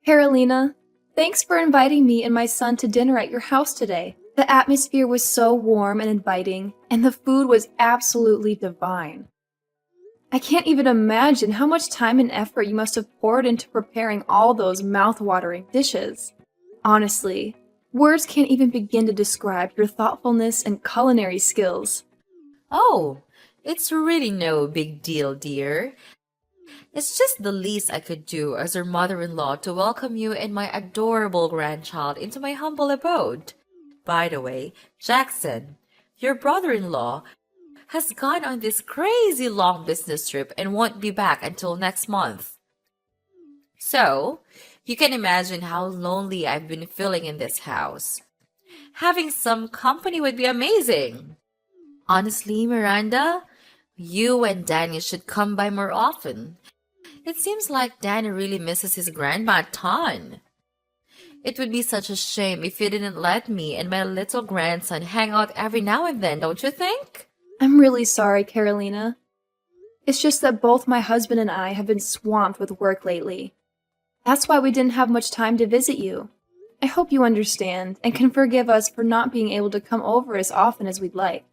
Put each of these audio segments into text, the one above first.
Carolina, thanks for inviting me and my son to dinner at your house today. The atmosphere was so warm and inviting, and the food was absolutely divine. I can't even imagine how much time and effort you must have poured into preparing all those mouth-watering dishes. Honestly, words can't even begin to describe your thoughtfulness and culinary skills. Oh, it's really no big deal, dear. It's just the least I could do as your mother-in-law to welcome you and my adorable grandchild into my humble abode. By the way, Jackson, your brother-in-law, has gone on this crazy long business trip and won't be back until next month. So, you can imagine how lonely I've been feeling in this house. Having some company would be amazing. Honestly, Miranda, you and Danny should come by more often. It seems like Danny really misses his grandma a ton. It would be such a shame if you didn't let me and my little grandson hang out every now and then, don't you think? I'm really sorry, Carolina. It's just that both my husband and I have been swamped with work lately. That's why we didn't have much time to visit you. I hope you understand and can forgive us for not being able to come over as often as we'd like.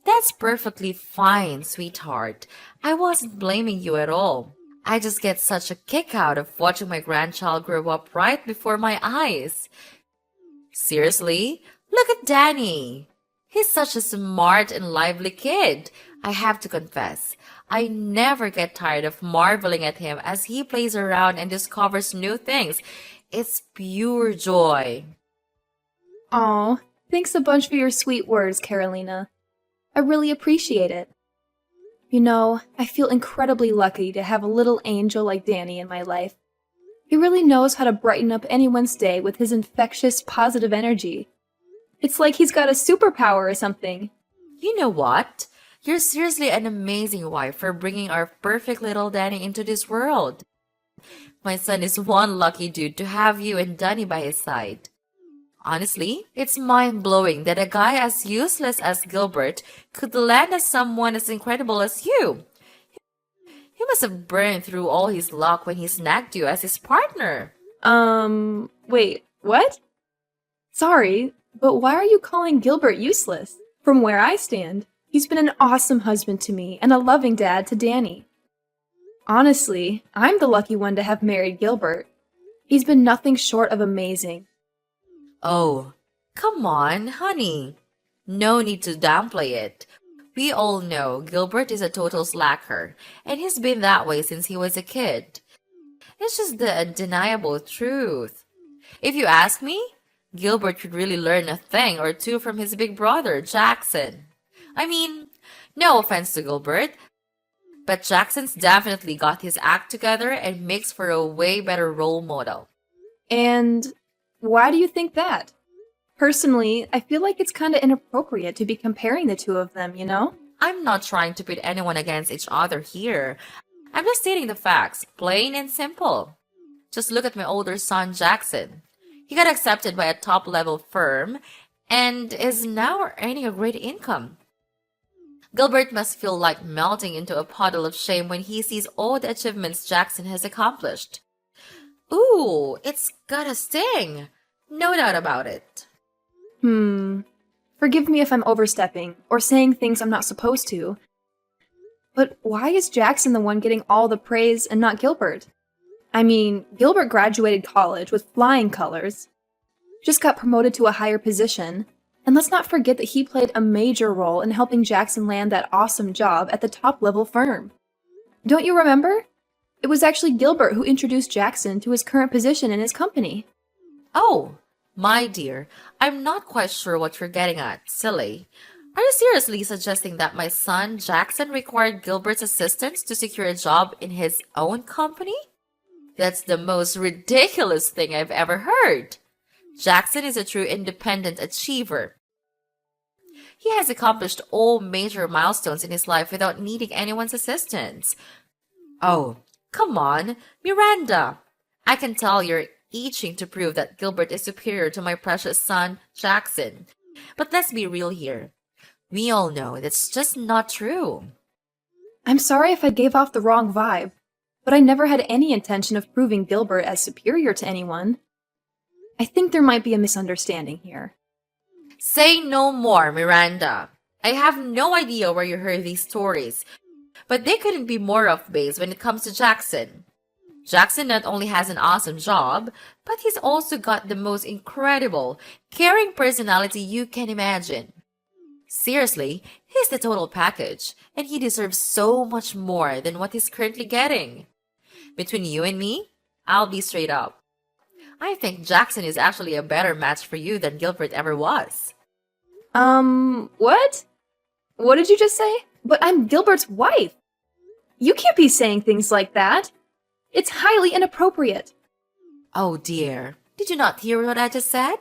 That's perfectly fine, sweetheart. I wasn't blaming you at all. I just get such a kick out of watching my grandchild grow up right before my eyes. Seriously, look at Danny. He's such a smart and lively kid. I have to confess, I never get tired of marveling at him as he plays around and discovers new things. It's pure joy. Aw, thanks a bunch for your sweet words, Carolina. I really appreciate it. You know, I feel incredibly lucky to have a little angel like Danny in my life. He really knows how to brighten up anyone's day with his infectious, positive energy. It's like he's got a superpower or something. You know what? You're seriously an amazing wife for bringing our perfect little Danny into this world. My son is one lucky dude to have you and Danny by his side. Honestly, it's mind-blowing that a guy as useless as Gilbert could land as someone as incredible as you. He must have burned through all his luck when he snagged you as his partner. Wait, what? Sorry, but why are you calling Gilbert useless? From where I stand, he's been an awesome husband to me and a loving dad to Danny. Honestly, I'm the lucky one to have married Gilbert. He's been nothing short of amazing. Oh, come on, honey. No need to downplay it. We all know Gilbert is a total slacker, and he's been that way since he was a kid. It's just the undeniable truth. If you ask me, Gilbert could really learn a thing or two from his big brother, Jackson. I mean, no offense to Gilbert, but Jackson's definitely got his act together and makes for a way better role model. And why do you think that? Personally, I feel like it's kind of inappropriate to be comparing the two of them, you know? I'm not trying to pit anyone against each other here. I'm just stating the facts, plain and simple. Just look at my older son, Jackson. He got accepted by a top-level firm and is now earning a great income. Gilbert must feel like melting into a puddle of shame when he sees all the achievements Jackson has accomplished. Ooh, it's got a sting. No doubt about it. Forgive me if I'm overstepping or saying things I'm not supposed to. But why is Jackson the one getting all the praise and not Gilbert? I mean, Gilbert graduated college with flying colors, just got promoted to a higher position, and let's not forget that he played a major role in helping Jackson land that awesome job at the top-level firm. Don't you remember? It was actually Gilbert who introduced Jackson to his current position in his company. Oh, my dear, I'm not quite sure what you're getting at, silly. Are you seriously suggesting that my son Jackson required Gilbert's assistance to secure a job in his own company? That's the most ridiculous thing I've ever heard. Jackson is a true independent achiever. He has accomplished all major milestones in his life without needing anyone's assistance. Oh, come on, Miranda. I can tell you're itching to prove that Gilbert is superior to my precious son, Jackson. But let's be real here. We all know that's just not true. I'm sorry if I gave off the wrong vibe, but I never had any intention of proving Gilbert as superior to anyone. I think there might be a misunderstanding here. Say no more, Miranda. I have no idea where you heard these stories, but they couldn't be more off base when it comes to Jackson. Jackson not only has an awesome job, but he's also got the most incredible, caring personality you can imagine. Seriously, he's the total package, and he deserves so much more than what he's currently getting. Between you and me, I'll be straight up. I think Jackson is actually a better match for you than Gilbert ever was. What? What did you just say? But I'm Gilbert's wife. You can't be saying things like that. It's highly inappropriate. Oh dear, did you not hear what I just said?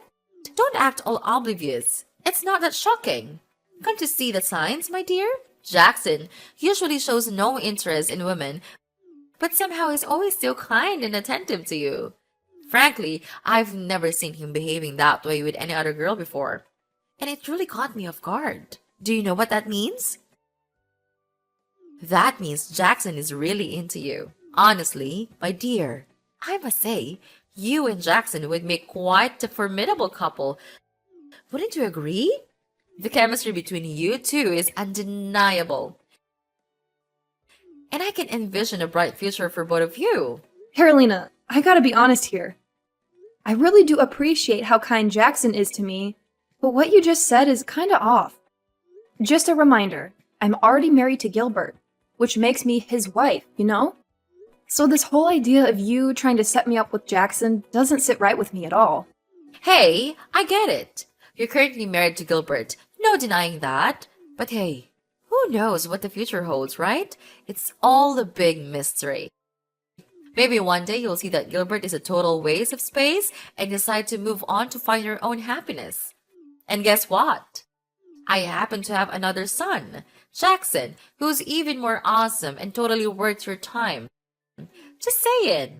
Don't act all oblivious. It's not that shocking. Come to see the signs, my dear. Jackson usually shows no interest in women, but somehow is always so kind and attentive to you. Frankly, I've never seen him behaving that way with any other girl before, and it really caught me off guard. Do you know what that means? That means Jackson is really into you. Honestly, my dear, I must say, you and Jackson would make quite a formidable couple. Wouldn't you agree? The chemistry between you two is undeniable. And I can envision a bright future for both of you. Carolina, I gotta be honest here. I really do appreciate how kind Jackson is to me, but what you just said is kinda off. Just a reminder, I'm already married to Gilbert, which makes me his wife, you know? So this whole idea of you trying to set me up with Jackson doesn't sit right with me at all. Hey, I get it. You're currently married to Gilbert. No denying that. But hey, who knows what the future holds, right? It's all a big mystery. Maybe one day you'll see that Gilbert is a total waste of space and decide to move on to find your own happiness. And guess what? I happen to have another son, Jackson, who's even more awesome and totally worth your time. Just saying.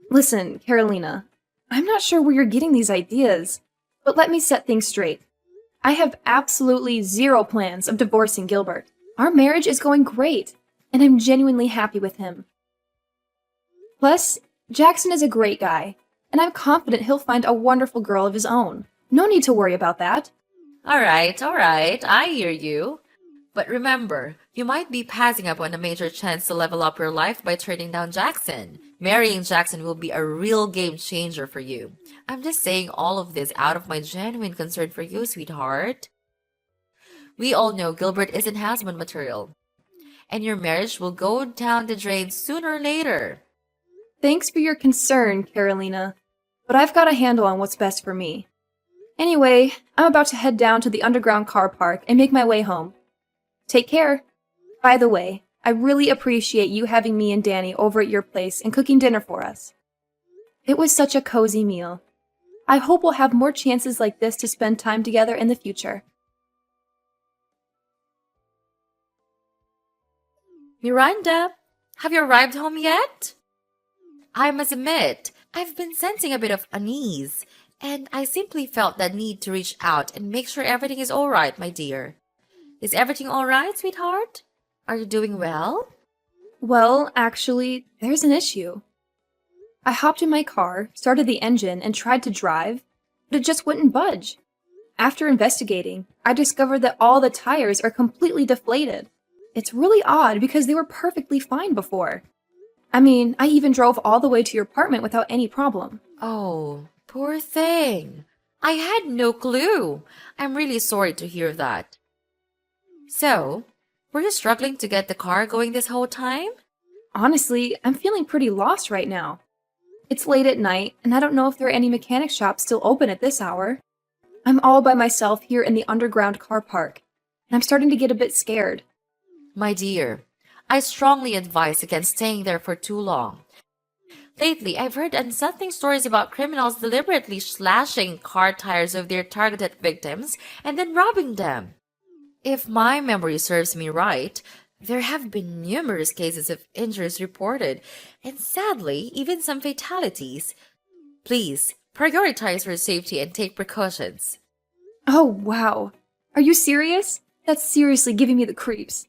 Listen, Carolina, I'm not sure where you're getting these ideas, but let me set things straight. I have absolutely zero plans of divorcing Gilbert. Our marriage is going great, and I'm genuinely happy with him. Plus, Jackson is a great guy, and I'm confident he'll find a wonderful girl of his own. No need to worry about that. All right, I hear you. But remember, you might be passing up on a major chance to level up your life by turning down Jackson. Marrying Jackson will be a real game changer for you. I'm just saying all of this out of my genuine concern for you, sweetheart. We all know Gilbert isn't husband material, and your marriage will go down the drain sooner or later. Thanks for your concern, Carolina, but I've got a handle on what's best for me. Anyway, I'm about to head down to the underground car park and make my way home. Take care. By the way, I really appreciate you having me and Danny over at your place and cooking dinner for us. It was such a cozy meal. I hope we'll have more chances like this to spend time together in the future. Miranda, have you arrived home yet? I must admit, I've been sensing a bit of unease, and I simply felt the need to reach out and make sure everything is all right, my dear. Is everything all right, sweetheart? Are you doing well? Well, actually, there's an issue. I hopped in my car, started the engine, and tried to drive, but it just wouldn't budge. After investigating, I discovered that all the tires are completely deflated. It's really odd because they were perfectly fine before. I mean, I even drove all the way to your apartment without any problem. Oh, poor thing. I had no clue. I'm really sorry to hear that. So, were you struggling to get the car going this whole time? Honestly, I'm feeling pretty lost right now. It's late at night, and I don't know if there are any mechanic shops still open at this hour. I'm all by myself here in the underground car park, and I'm starting to get a bit scared. My dear, I strongly advise against staying there for too long. Lately, I've heard unsettling stories about criminals deliberately slashing car tires of their targeted victims and then robbing them. If my memory serves me right, there have been numerous cases of injuries reported, and sadly, even some fatalities. Please, prioritize your safety and take precautions. Oh, wow. Are you serious? That's seriously giving me the creeps.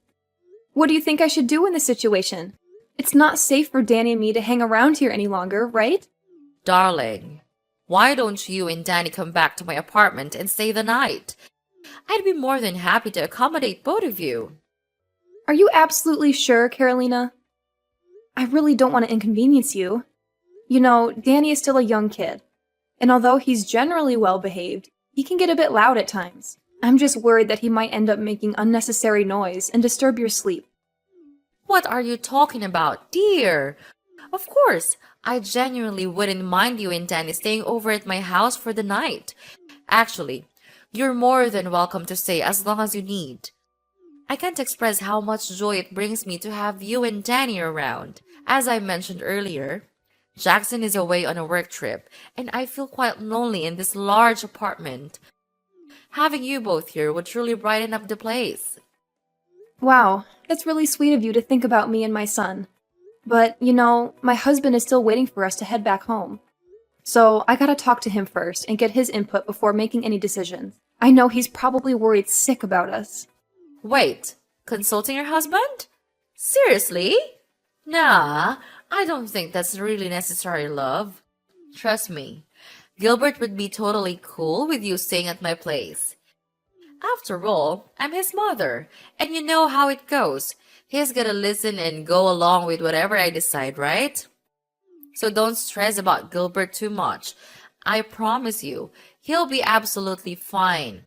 What do you think I should do in this situation? It's not safe for Danny and me to hang around here any longer, right? Darling, why don't you and Danny come back to my apartment and stay the night? I'd be more than happy to accommodate both of you. Are you absolutely sure, Carolina? I really don't want to inconvenience you. You know, Danny is still a young kid, and although he's generally well behaved, he can get a bit loud at times. I'm just worried that he might end up making unnecessary noise and disturb your sleep. What are you talking about, dear? Of course, I genuinely wouldn't mind you and Danny staying over at my house for the night. Actually, you're more than welcome to stay as long as you need. I can't express how much joy it brings me to have you and Danny around. As I mentioned earlier, Jackson is away on a work trip, and I feel quite lonely in this large apartment. Having you both here would truly brighten up the place. Wow, that's really sweet of you to think about me and my son. But, you know, my husband is still waiting for us to head back home. So I gotta talk to him first and get his input before making any decisions. I know he's probably worried sick about us. Wait, consulting your husband? Seriously? Nah, I don't think that's really necessary, love. Trust me, Gilbert would be totally cool with you staying at my place. After all, I'm his mother, and you know how it goes. He's gonna listen and go along with whatever I decide, right? So don't stress about Gilbert too much. I promise you, he'll be absolutely fine.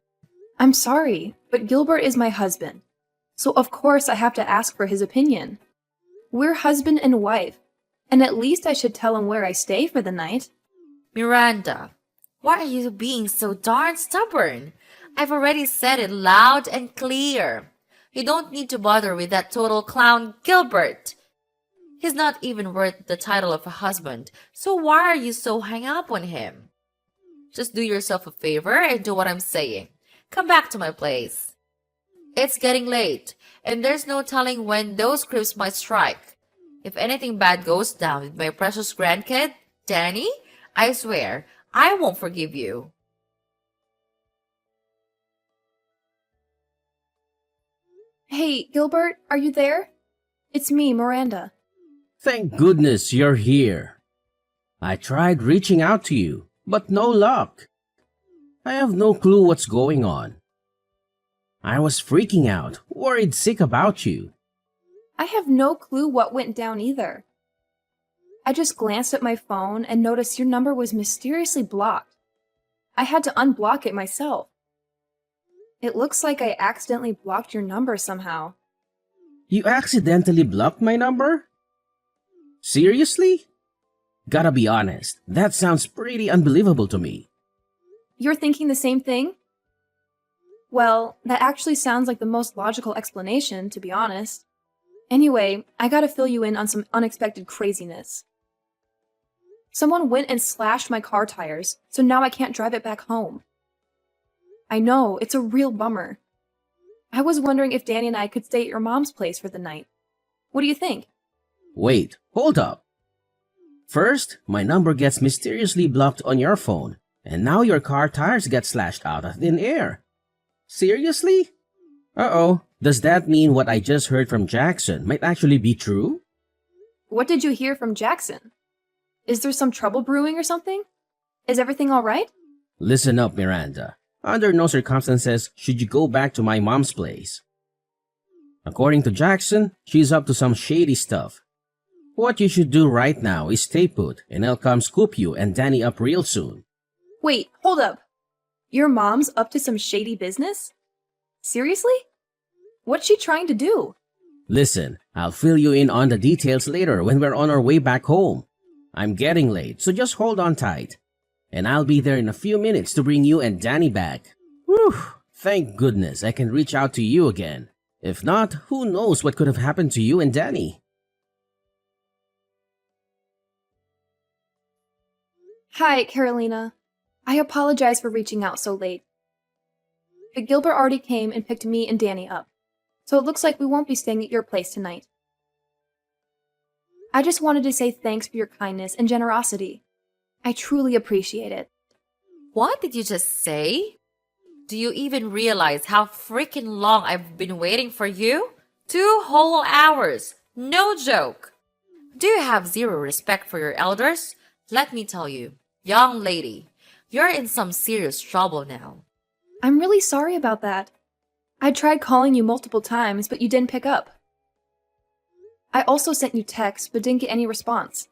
I'm sorry, but Gilbert is my husband. So of course I have to ask for his opinion. We're husband and wife, and at least I should tell him where I stay for the night. Miranda, why are you being so darn stubborn? I've already said it loud and clear. You don't need to bother with that total clown Gilbert. He's not even worth the title of a husband, so why are you so hung up on him? Just do yourself a favor and do what I'm saying. Come back to my place. It's getting late, and there's no telling when those creeps might strike. If anything bad goes down with my precious grandkid, Danny, I swear, I won't forgive you. Hey, Gilbert, are you there? It's me, Miranda. Thank goodness you're here. I tried reaching out to you, but no luck. I have no clue what's going on. I was freaking out, worried sick about you. I have no clue what went down either. I just glanced at my phone and noticed your number was mysteriously blocked. I had to unblock it myself. It looks like I accidentally blocked your number somehow. You accidentally blocked my number? Seriously? Gotta be honest, that sounds pretty unbelievable to me. You're thinking the same thing? Well, that actually sounds like the most logical explanation, to be honest. Anyway, I gotta fill you in on some unexpected craziness. Someone went and slashed my car tires, so now I can't drive it back home. I know, it's a real bummer. I was wondering if Danny and I could stay at your mom's place for the night. What do you think? Wait, hold up. First, my number gets mysteriously blocked on your phone, and now your car tires get slashed out of thin air. Seriously? Uh-oh, does that mean what I just heard from Jackson might actually be true? What did you hear from Jackson? Is there some trouble brewing or something? Is everything all right? Listen up, Miranda. Under no circumstances should you go back to my mom's place. According to Jackson, she's up to some shady stuff. What you should do right now is stay put, and I'll come scoop you and Danny up real soon. Wait, hold up. Your mom's up to some shady business? Seriously? What's she trying to do? Listen, I'll fill you in on the details later when we're on our way back home. I'm getting late, so just hold on tight. And I'll be there in a few minutes to bring you and Danny back. Whew, thank goodness I can reach out to you again. If not, who knows what could have happened to you and Danny. Hi, Carolina. I apologize for reaching out so late. But Gilbert already came and picked me and Danny up, so it looks like we won't be staying at your place tonight. I just wanted to say thanks for your kindness and generosity. I truly appreciate it. What did you just say? Do you even realize how freaking long I've been waiting for you? 2 whole hours. No joke. Do you have zero respect for your elders? Let me tell you, young lady, you're in some serious trouble now. I'm really sorry about that. I tried calling you multiple times, but you didn't pick up. I also sent you texts, but didn't get any response.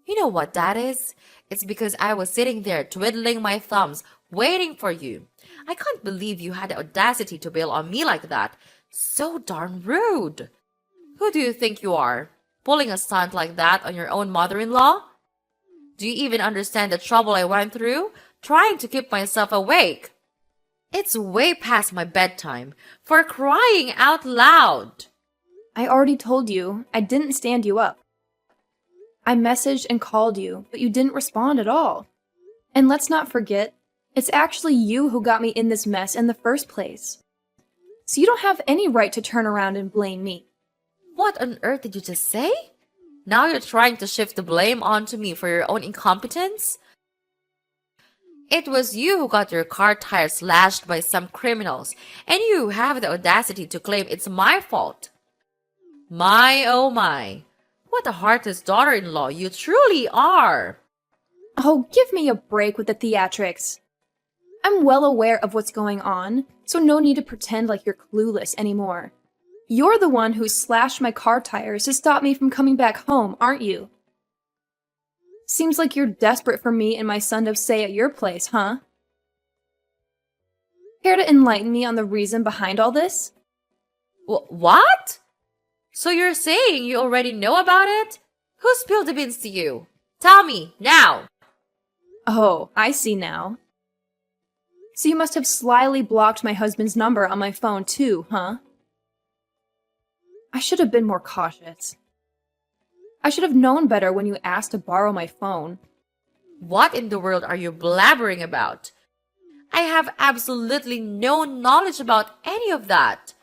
You know what that is? It's because I was sitting there twiddling my thumbs, waiting for you. I can't believe you had the audacity to bail on me like that. So darn rude. Who do you think you are? Pulling a stunt like that on your own mother-in-law? Do you even understand the trouble I went through, trying to keep myself awake? It's way past my bedtime, for crying out loud. I already told you I didn't stand you up. I messaged and called you, but you didn't respond at all. And let's not forget, it's actually you who got me in this mess in the first place. So you don't have any right to turn around and blame me. What on earth did you just say? Now you're trying to shift the blame onto me for your own incompetence? It was you who got your car tires slashed by some criminals, and you have the audacity to claim it's my fault. My oh my, what a heartless daughter-in-law you truly are! Oh, give me a break with the theatrics. I'm well aware of what's going on, so no need to pretend like you're clueless anymore. You're the one who slashed my car tires to stop me from coming back home, aren't you? Seems like you're desperate for me and my son to stay at your place, huh? Care to enlighten me on the reason behind all this? What? So you're saying you already know about it? Who spilled the beans to you? Tell me, now! Oh, I see now. So you must have slyly blocked my husband's number on my phone too, huh? I should have been more cautious. I should have known better when you asked to borrow my phone. What in the world are you blabbering about? I have absolutely no knowledge about any of that.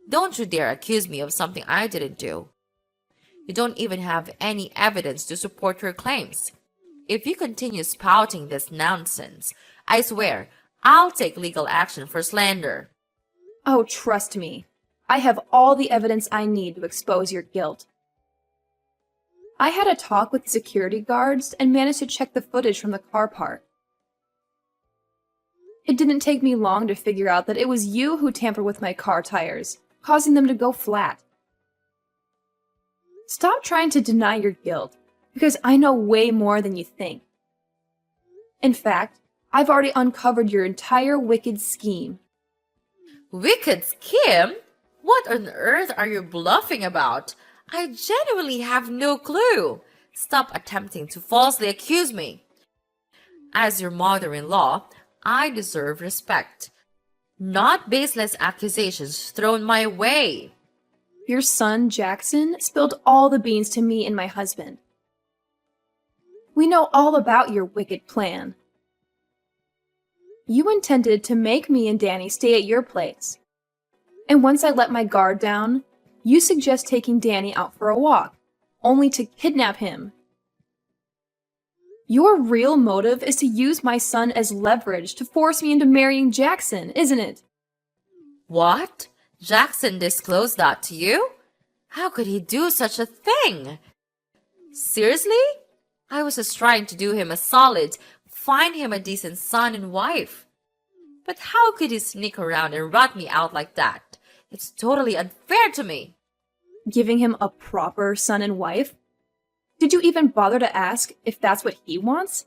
Don't you dare accuse me of something I didn't do. You don't even have any evidence to support your claims. If you continue spouting this nonsense, I swear I'll take legal action for slander. Oh, trust me. I have all the evidence I need to expose your guilt. I had a talk with the security guards and managed to check the footage from the car park. It didn't take me long to figure out that it was you who tampered with my car tires, causing them to go flat. Stop trying to deny your guilt, because I know way more than you think. In fact, I've already uncovered your entire wicked scheme. Wicked scheme? What on earth are you bluffing about? I genuinely have no clue. Stop attempting to falsely accuse me. As your mother-in-law, I deserve respect, not baseless accusations thrown my way. Your son, Jackson, spilled all the beans to me and my husband. We know all about your wicked plan. You intended to make me and Danny stay at your place. And once I let my guard down, you suggest taking Danny out for a walk, only to kidnap him. Your real motive is to use my son as leverage to force me into marrying Jackson, isn't it? What? Jackson disclosed that to you? How could he do such a thing? Seriously? I was just trying to do him a solid, find him a decent son and wife. But how could he sneak around and rat me out like that? It's totally unfair to me. Giving him a proper son and wife? Did you even bother to ask if that's what he wants?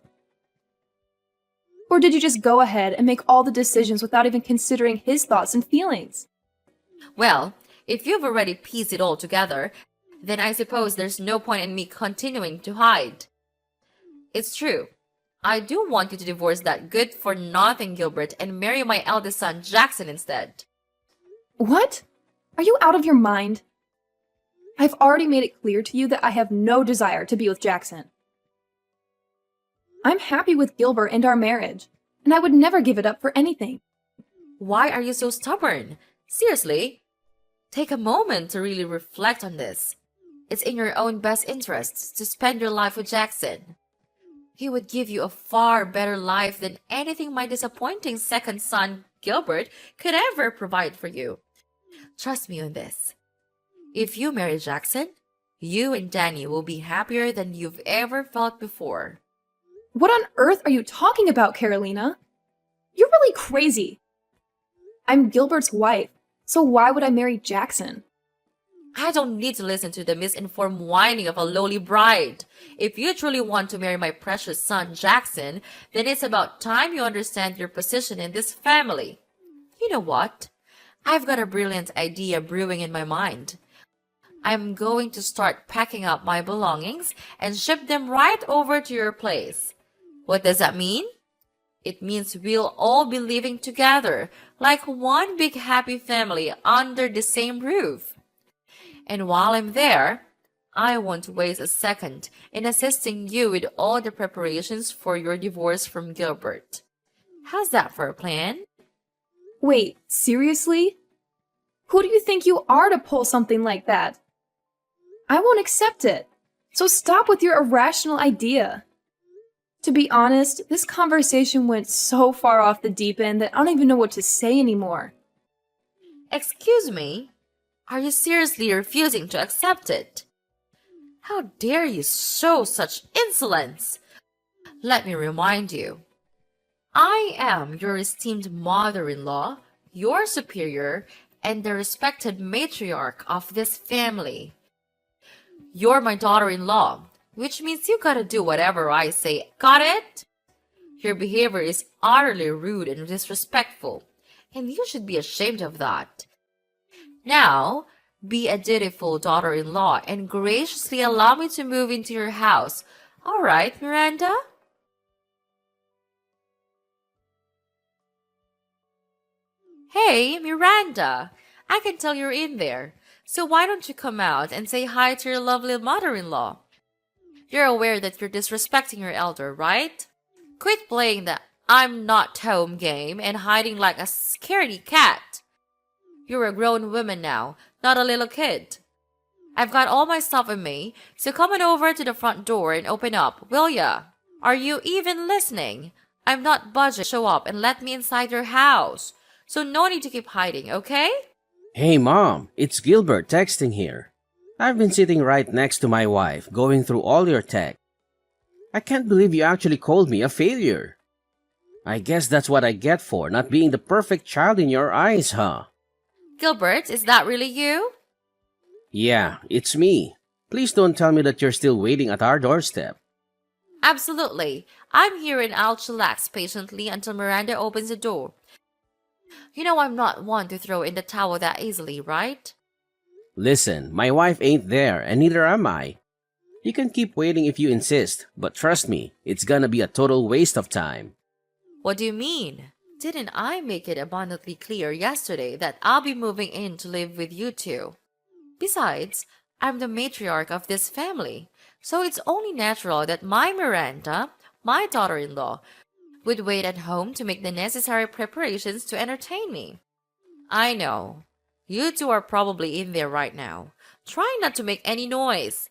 Or did you just go ahead and make all the decisions without even considering his thoughts and feelings? Well, if you've already pieced it all together, then I suppose there's no point in me continuing to hide. It's true. I do want you to divorce that good-for-nothing Gilbert and marry my eldest son Jackson instead. What? Are you out of your mind? I've already made it clear to you that I have no desire to be with Jackson. I'm happy with Gilbert and our marriage, and I would never give it up for anything. Why are you so stubborn? Seriously? Take a moment to really reflect on this. It's in your own best interests to spend your life with Jackson. He would give you a far better life than anything my disappointing second son, Gilbert, could ever provide for you. Trust me on this. If you marry Jackson, You and Danny will be happier than you've ever felt before. What on earth are you talking about, Carolina? You're really crazy. I'm Gilbert's wife, so why would I marry Jackson? I don't need to listen to the misinformed whining of a lowly bride. If you truly want to marry my precious son, Jackson, then it's about time you understand your position in this family. You know what? I've got a brilliant idea brewing in my mind. I'm going to start packing up my belongings and ship them right over to your place. What does that mean? It means we'll all be living together, like one big happy family under the same roof. And while I'm there, I won't waste a second in assisting you with all the preparations for your divorce from Gilbert. How's that for a plan? Wait, seriously? Who do you think you are to pull something like that? I won't accept it. So stop with your irrational idea. To be honest, this conversation went so far off the deep end that I don't even know what to say anymore. Excuse me? Are you seriously refusing to accept it? How dare you show such insolence? Let me remind you. I am your esteemed mother-in-law, your superior, and the respected matriarch of this family. You're my daughter-in-law, which means you gotta do whatever I say. Got it? Your behavior is utterly rude and disrespectful, and you should be ashamed of that. Now, be a dutiful daughter-in-law and graciously allow me to move into your house. All right, Miranda? Hey, Miranda! I can tell you're in there. So why don't you come out and say hi to your lovely mother-in-law? You're aware that you're disrespecting your elder, right? Quit playing the I'm not home game and hiding like a scaredy cat. You're a grown woman now, not a little kid. I've got all my stuff with me, so come on over to the front door and open up, will ya? Are you even listening? I'm not budging. Show up and let me inside your house. So no need to keep hiding, okay? Hey Mom, it's Gilbert texting here. I've been sitting right next to my wife, going through all your text. I can't believe you actually called me a failure. I guess that's what I get for not being the perfect child in your eyes, huh? Gilbert, is that really you? Yeah, it's me. Please don't tell me that you're still waiting at our doorstep. Absolutely. I'm here and I'll chillax patiently until Miranda opens the door. You know I'm not one to throw in the towel that easily, right? Listen, my wife ain't there, and neither am I. You can keep waiting if you insist, but trust me, it's gonna be a total waste of time. What do you mean? Didn't I make it abundantly clear yesterday that I'll be moving in to live with you two? Besides, I'm the matriarch of this family, so it's only natural that my Miranda, my daughter-in-law, would wait at home to make the necessary preparations to entertain me. I know. You two are probably in there right now, trying not to make any noise.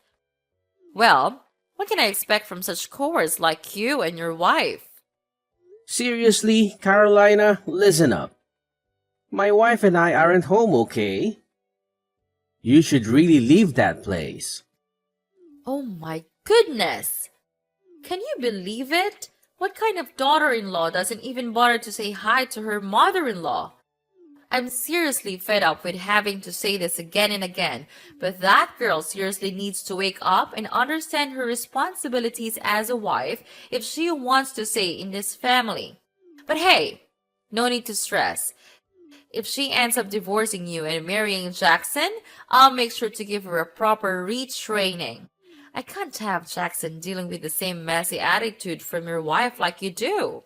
Well, what can I expect from such cowards like you and your wife? Seriously, Carolina, listen up. My wife and I aren't home, okay? You should really leave that place. Oh my goodness! Can you believe it? What kind of daughter-in-law doesn't even bother to say hi to her mother-in-law? I'm seriously fed up with having to say this again and again, but that girl seriously needs to wake up and understand her responsibilities as a wife if she wants to stay in this family. But hey, no need to stress. If she ends up divorcing you and marrying Jackson, I'll make sure to give her a proper retraining. I can't have Jackson dealing with the same messy attitude from your wife like you do.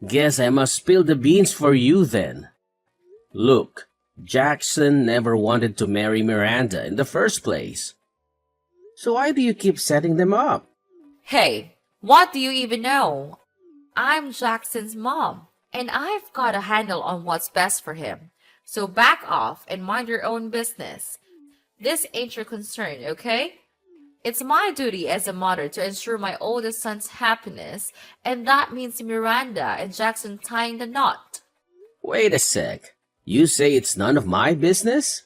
Guess I must spill the beans for you then. Look, Jackson never wanted to marry Miranda in the first place. So why do you keep setting them up? Hey, what do you even know? I'm Jackson's mom, and I've got a handle on what's best for him. So back off and mind your own business. This ain't your concern, okay? It's my duty as a mother to ensure my oldest son's happiness, and that means Miranda and Jackson tying the knot. Wait a sec. You say it's none of my business?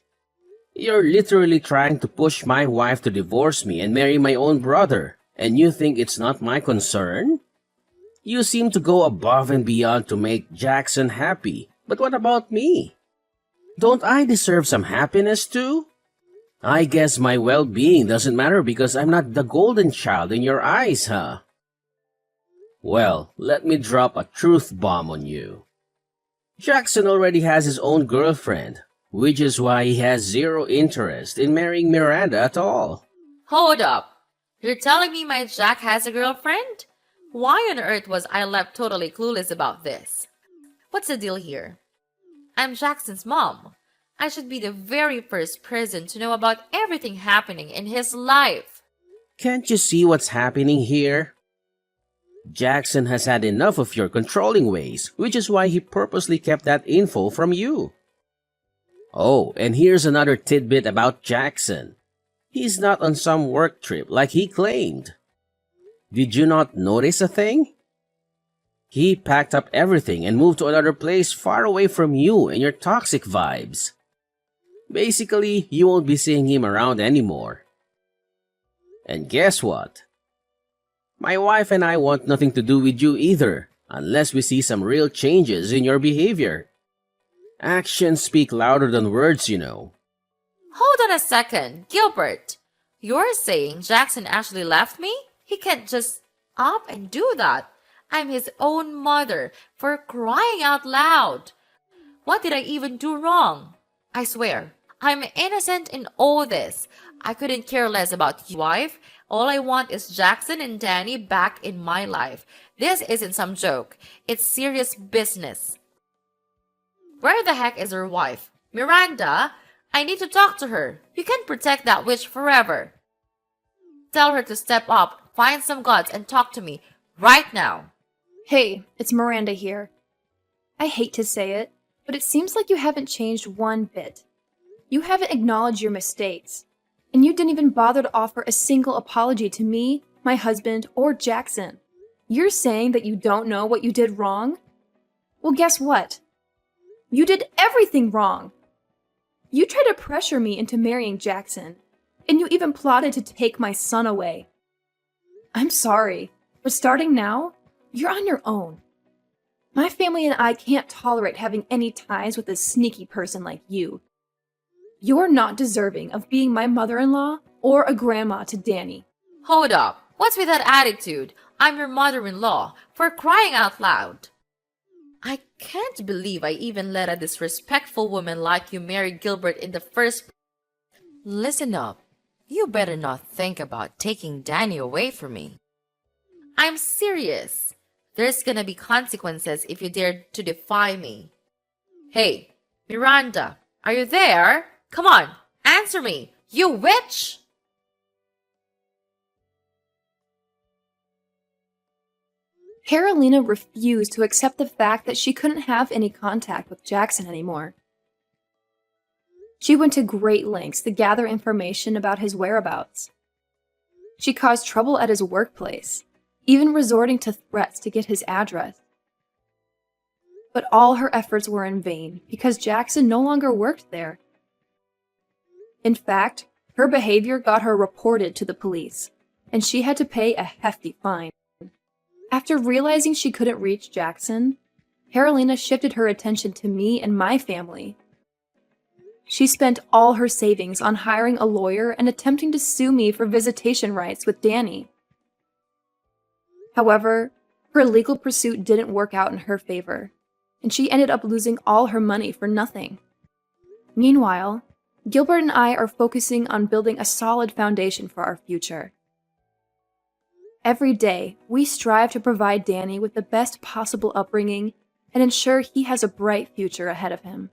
You're literally trying to push my wife to divorce me and marry my own brother, and you think it's not my concern? You seem to go above and beyond to make Jackson happy, but what about me? Don't I deserve some happiness too? I guess my well-being doesn't matter because I'm not the golden child in your eyes, huh? Well, let me drop a truth bomb on you. Jackson already has his own girlfriend, which is why he has zero interest in marrying Miranda at all. Hold up. You're telling me my Jack has a girlfriend? Why on earth was I left totally clueless about this? What's the deal here? I'm Jackson's mom. I should be the very first person to know about everything happening in his life. Can't you see what's happening here? Jackson has had enough of your controlling ways, which is why he purposely kept that info from you. Oh, and here's another tidbit about Jackson. He's not on some work trip like he claimed. Did you not notice a thing? He packed up everything and moved to another place far away from you and your toxic vibes. Basically, you won't be seeing him around anymore. And guess what? My wife and I want nothing to do with you either, unless we see some real changes in your behavior. Actions speak louder than words, you know. Hold on a second, Gilbert. You're saying Jackson actually left me? He can't just up and do that. I'm his own mother, for crying out loud. What did I even do wrong? I swear, I'm innocent in all this. I couldn't care less about your wife. All I want is Jackson and Danny back in my life. This isn't some joke. It's serious business. Where the heck is her wife? Miranda? I need to talk to her. You can't protect that witch forever. Tell her to step up, find some guts, and talk to me right now. Hey, it's Miranda here. I hate to say it, but it seems like you haven't changed one bit. You haven't acknowledged your mistakes, and you didn't even bother to offer a single apology to me, my husband, or Jackson. You're saying that you don't know what you did wrong? Well, guess what? You did everything wrong. You tried to pressure me into marrying Jackson, and you even plotted to take my son away. I'm sorry, but starting now, you're on your own. My family and I can't tolerate having any ties with a sneaky person like you. You're not deserving of being my mother-in-law or a grandma to Danny. Hold up. What's with that attitude? I'm your mother-in-law, for crying out loud. I can't believe I even let a disrespectful woman like you marry Gilbert in the first place. Listen up. You better not think about taking Danny away from me. I'm serious. There's gonna be consequences if you dare to defy me. Hey, Miranda, are you there? Come on, answer me, you witch! Carolina refused to accept the fact that she couldn't have any contact with Jackson anymore. She went to great lengths to gather information about his whereabouts. She caused trouble at his workplace, even resorting to threats to get his address. But all her efforts were in vain because Jackson no longer worked there. In fact, her behavior got her reported to the police, and she had to pay a hefty fine. After realizing she couldn't reach Jackson, Carolina shifted her attention to me and my family. She spent all her savings on hiring a lawyer and attempting to sue me for visitation rights with Danny. However, her legal pursuit didn't work out in her favor, and she ended up losing all her money for nothing. Meanwhile, Gilbert and I are focusing on building a solid foundation for our future. Every day, we strive to provide Danny with the best possible upbringing and ensure he has a bright future ahead of him.